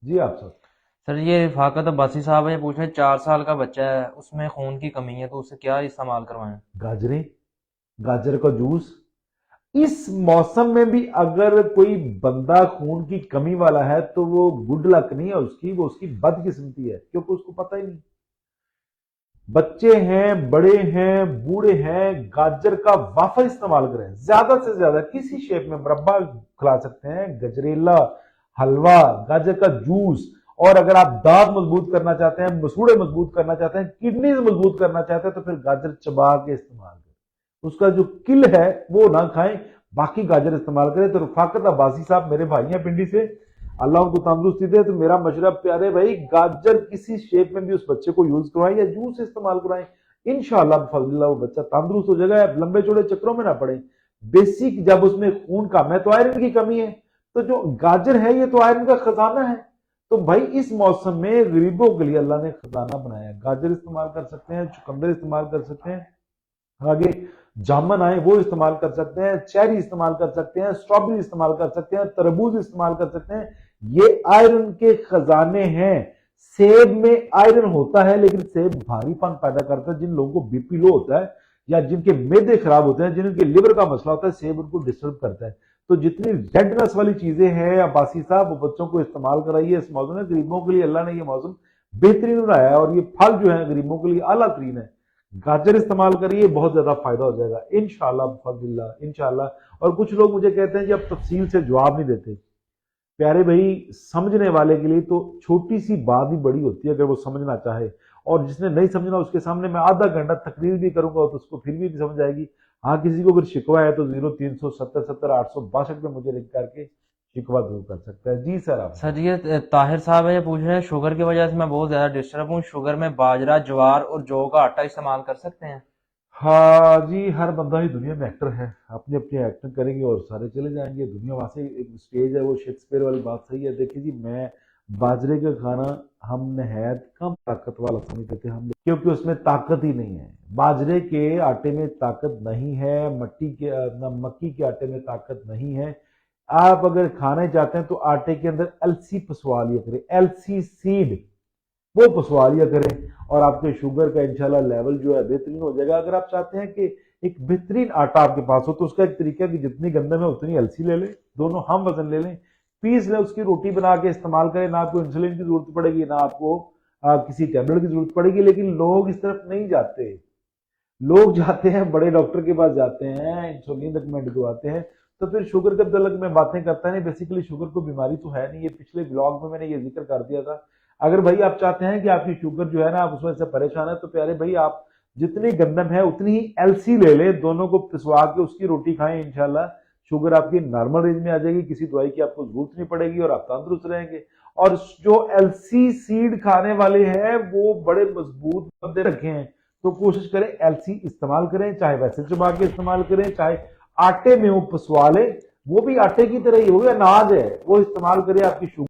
जी आप सब। सर ये रिफाकत अब्बासी साहब है, ये पूछ रहे हैं 4 साल का बच्चा है, उसमें खून की कमी है, तो उसे क्या इस्तेमाल करवाएं? गाजरें, गाजर का जूस। इस मौसम में भी अगर कोई बंदा खून की कमी वाला है तो वो गुड लक नहीं है उसकी, वो उसकी बदकिस्मती है, क्योंकि उसको पता ही नहीं। बच्चे हैं, बड़े हैं, बूढ़े हैं, गाजर का वाफर इस्तेमाल करें ज्यादा से ज्यादा। किसी शेप में मुरब्बा खिला सकते हैं, गजरेला, हलवा, गाजर का जूस। और अगर आप दांत मजबूत करना चाहते हैं, मसूड़े मजबूत करना चाहते हैं, किडनीज मजबूत करना चाहते हैं, तो फिर गाजर चबा के इस्तेमाल करें। उसका जो किल है वो ना खाएं, बाकी गाजर इस्तेमाल करें। तो रफाकत अब्बासी साहब मेरे भाई हैं पिंडी से, अल्लाह उनको तंदुरुस्ती दे। तो मेरा मशवरा प्यारे भाई, गाजर किसी शेप में भी उस बच्चे को यूज करवाएं या जूस इस्तेमाल कराएं। इंशाल्लाह फजल्ला वो बच्चा तंदुरुस्त हो जाएगा, लंबे चौड़े चक्रों में ना पड़े। बेसिक जब उसमें खून कम है तो आयरन की कमी है, तो जो गाजर है ये तो आयरन का खजाना है। तो भाई इस मौसम में गरीबों के लिए अल्लाह ने खजाना बनाया। गाजर इस्तेमाल कर सकते हैं, चुकंदर इस्तेमाल कर सकते हैं, आगे जामुन आए वो इस्तेमाल कर सकते हैं, चेरी इस्तेमाल कर सकते हैं, स्ट्रॉबेरी इस्तेमाल कर सकते हैं, तरबूज इस्तेमाल कर सकते हैं। ये आयरन के खजाने हैं। सेब में आयरन होता है, लेकिन सेब भारीपन पैदा करता है। जिन लोगों को बीपी लो होता है या जिनके मेदे खराब होते हैं, जिनके लिवर का मसला होता है, सेब उनको डिस्टर्ब करता है। तो जितनी रेडनेस वाली चीजें हैं अब्बासी साहब, वो बच्चों को इस्तेमाल कराइए इस मौसम में। गरीबों के लिए अल्लाह ने ये मौसम बेहतरीन बनाया है, और ये फल जो है गरीबों के लिए आला तरीन है। गाजर इस्तेमाल करिए, बहुत ज्यादा फायदा हो जाएगा इंशाल्लाह फज़िल्लाह इंशाल्लाह। और कुछ लोग मुझे कहते हैं कि अब तफसील से जवाब नहीं देते। प्यारे भाई, समझने वाले के लिए तो छोटी सी बात भी बड़ी होती है, अगर वो समझना चाहे। और जिसने नहीं समझना उसके सामने मैं आधा घंटा तकरीर भी करूंगा तो उसको फिर भी नहीं समझ आएगी। हाँ, किसी को अगर शिकवा है तो 0370 70 862 पे मुझे लिख करके शिकवा दूर कर सकता है। जी सर, आप सर बताएं। ये ताहिर साहब है, ये पूछ रहे हैं शुगर की वजह से मैं बहुत ज्यादा डिस्टर्ब हूँ, शुगर में बाजरा, ज्वार और जौ का आटा इस्तेमाल कर सकते हैं? हाँ जी, हर बंदा ही दुनिया में एक्टर है। अपनी अपनी एक्टिंग करेंगे और सारे चले जाएंगे। दुनिया वहां से एक स्टेज है, वो शेक्सपियर वाली बात सही है। देखिए जी, मैं बाजरे का खाना हम नहायत कम ताकत वाला समझते थे हम, क्योंकि उसमें ताकत ही नहीं है। बाजरे के आटे में ताकत नहीं है, मट्टी के मक्की के आटे में ताकत नहीं है। आप अगर खाना चाहते हैं तो आटे के अंदर अलसी पसवा लिया करें, अलसी सीड वो पसवा लिया करें, और आपके शुगर का इंशाल्लाह लेवल जो है बेहतरीन हो जाएगा। अगर आप चाहते हैं कि एक बेहतरीन आटा आपके पास हो, तो उसका एक तरीका है कि जितनी गंदम है उतनी अलसी ले लें, दोनों हम वजन ले लें, पीस लें, उसकी रोटी बना के इस्तेमाल करें। ना आपको इंसुलिन की जरूरत पड़ेगी, ना आपको किसी टेबलेट की जरूरत पड़ेगी। लेकिन लोग इस तरफ नहीं जाते। लोग जाते हैं बड़े डॉक्टर के पास जाते हैं, इंसुलिन रिकमेंड करवाते हैं। तो फिर शुगर के तलक में बातें करता नहीं। बेसिकली शुगर को बीमारी तो है नहीं, ये पिछले ब्लॉग में मैंने ये जिक्र कर दिया था। अगर भाई आप चाहते हैं कि आपकी शुगर जो है ना, आप उसमें से परेशान है, तो प्यारे भाई आप जितनी गंदम है उतनी ही एलसी ले लें, दोनों को पिसवा के उसकी रोटी खाएं। इंशाल्लाह शुगर आपकी नॉर्मल रेंज में आ जाएगी, किसी दवाई की आपको जरूरत नहीं पड़ेगी, और आप तंदुरुस्त रहेंगे। और जो एलसी सीड खाने वाले हैं वो बड़े मजबूत बंदे रखे हैं, तो कोशिश करें एलसी इस्तेमाल करें, चाहे वैसे चबा के इस्तेमाल करें, चाहे आटे में वो पसवा लें, वो भी आटे की तरह ही, वो भी अनाज है, वो इस्तेमाल करें। आपकी शुगर